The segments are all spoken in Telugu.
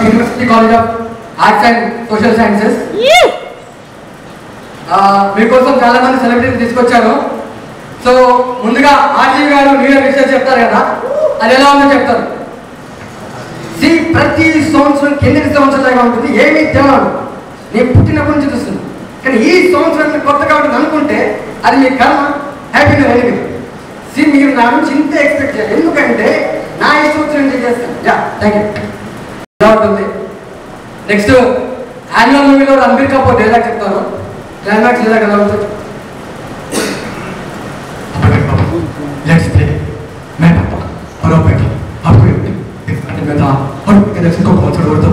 University college of arts and social sciences. మీకోసం చాలా మంది సెలబ్రిటీస్ తీసుకొచ్చాను. సో ముందుగా ఆర్జీవి గారు న్యూ ఇయర్ విషయాలు చెప్తారు కదా, అది ఎలా ఉందో చెప్తారు. ప్రతి సంవత్సరం కిందటి సంవత్సరం లాగా ఉంటుంది, ఏమీ తేడా. నేను పుట్టినప్పటి నుంచి చూస్తున్నాను, కానీ ఈ సంవత్సరం కొత్తగా ఉంటుంది అనుకుంటే అది మీ కర్మ. హ్యాపీగా వెళ్ళి మీరు నా నుంచి ఇంత ఎక్స్పెక్ట్ చేయాలి, ఎందుకంటే నా ఈ సంవత్సరం చేస్తాను. Thank you. ఎలా ఉంటుంది. నెక్స్ట్ యాన్యువల్ మూవీలో రణబీర్ కపూర్ డైలాగ్ చెప్తాను. క్లైమాక్స్ డైలాగ్ ఎలా ఉంటుంది. Let's play. मैं पापा और आप बेटा आपको मैं था और इलेक्शन को बहुत छोड़ दो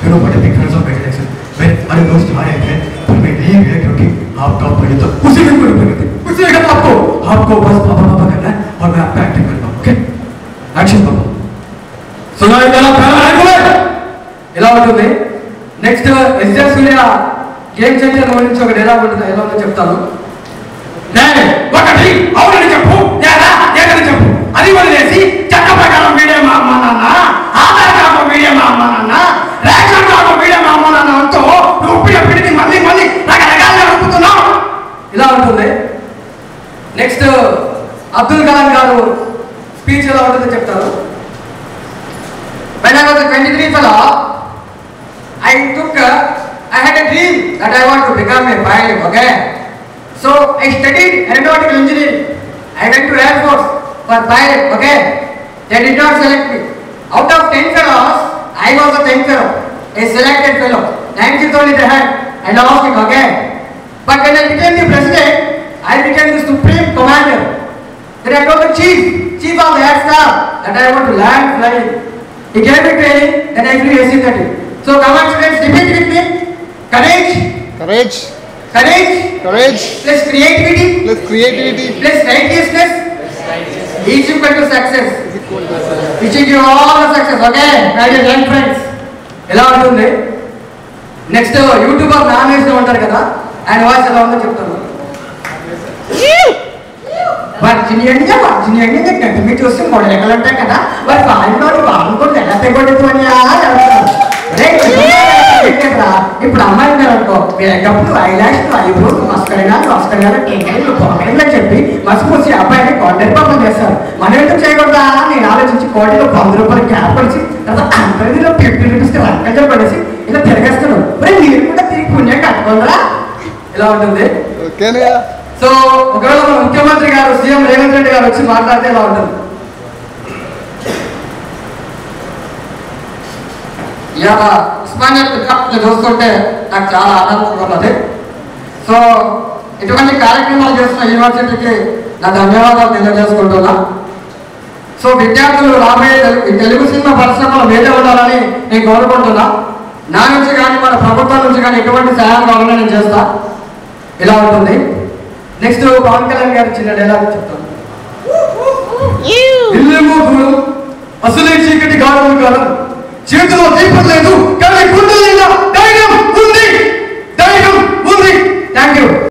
you know what big fans of election मैं अरे दोस्त हमारे हैं पर मैं नहीं गया क्योंकि आपका पहले तो उसी दिन को करते उसी जगह आपको बस पापा पापा करना है और मैं आपका एक्टिंग करता हूं. ओके एक्शन पापा सुना इतना पहला है ఎలా ఉంటుంది. నెక్స్ట్ ఎస్ఆర్ సూర్య గేమ్ చేంజర్ గురించి ఒక డైలాగ్ ఉంటుంది, ఎలా ఉందో చెప్తాను. ఒకటి అవునని చెప్పు, లేదని చెప్పు, అది వదిలేసి చట్ట ప్రకారం వీడే మా అమ్మ నాన్న, ఆధార్ కార్డు వీడే మా అమ్మ నాన్న, రేషన్ కార్డు వీడే మా అమ్మ నాన్న అంటూ నువ్వు పిడికి మళ్ళీ రకరకాలుగా నడుపుతున్నావు. ఇలా ఉంటుంది. నెక్స్ట్ అబ్దుల్ కలాం గారు స్పీచ్ ఎలా ఉంటుందో చెప్తారు. When I was a 23 fellow, I had a dream that I want to become a pilot. Okay. So I studied aeronautical engineering. I went to Air Force for pilot. Okay. They did not select me. Out of 10 fellows, I was the 10th fellow, a selected fellow. 9th only they had. I lost it. Okay. But when I became the president, I became the supreme commander. Then I told the chief of the air staff that I want to land flying. He gave me training. Then I flew AC-30. So come on, students, repeat with me. Courage. Courage. Courage. Courage. Plus creativity. Plus creativity. Plus righteousness. Is equal to success. Wishing you all the success. Okay, my dear young friends. ఎలా ఉంటుంది. నెక్స్ట్ యూట్యూబర్ నానేసి ఉంటారు కదా, ఆయన వాయిస్ ఎలా ఉందో చెప్తాను. వర్జినియా గడ్డి మీద చూస్తే మూడు లెక్కలు ఉంటాయి కదా, వారి వాళ్ళు ఎలా తెగొడుతుంది. ఇప్పుడు అమ్మాయి అనుకో, మేకప్లు, ఐలాష్లు, ఐబ్రోలు, మస్కరినాలు టెంకాయలు పొగలు చెప్పి మసిపూసి అబ్బాయిని కోటి రూపాయలు చేస్తారు. మనం ఎందుకు చేయకూడదా నేను ఆలోచించి కోటిలో 100 రూపాయలు క్యాప్ పడిచి తర్వాత అంతలో 50 రూపీస్ లంకజ పడేసి ఇలా తిరగేస్తాను. మరి మీరు కూడా తిరిగి పుణ్యం కట్టుకుందా. ఇలా ఉంటుంది. సో ఒకవేళ మన ముఖ్యమంత్రి గారు సీఎం రేవంత్ రెడ్డి గారు వచ్చి మాట్లాడితే ఎలా ఉంటుంది. ఇవాళ ఉస్మానియా చూస్తుంటే నాకు చాలా ఆనందంగా ఉన్నది. సో ఇటువంటి కార్యక్రమాలు చేస్తున్న యూనివర్సిటీకి నా ధన్యవాదాలు తెలియజేసుకుంటున్నా. సో విద్యార్థులు రాబోయే తెలుగు సినిమా పరిశ్రమలో వేరే ఉండాలని నేను కోరుకుంటున్నా. నా నుంచి కానీ మన ప్రభుత్వం నుంచి కానీ ఎటువంటి సహాయం కావాలని నేను చేస్తా. ఇలా ఉంటుంది. నెక్స్ట్ పవన్ కళ్యాణ్ గారు చిన్న డైలాగ్ చెప్తాను. ఇల్లేమో దూరం అసలే చీకటి గాఢం కాలం, చేతిలో దీపం లేదు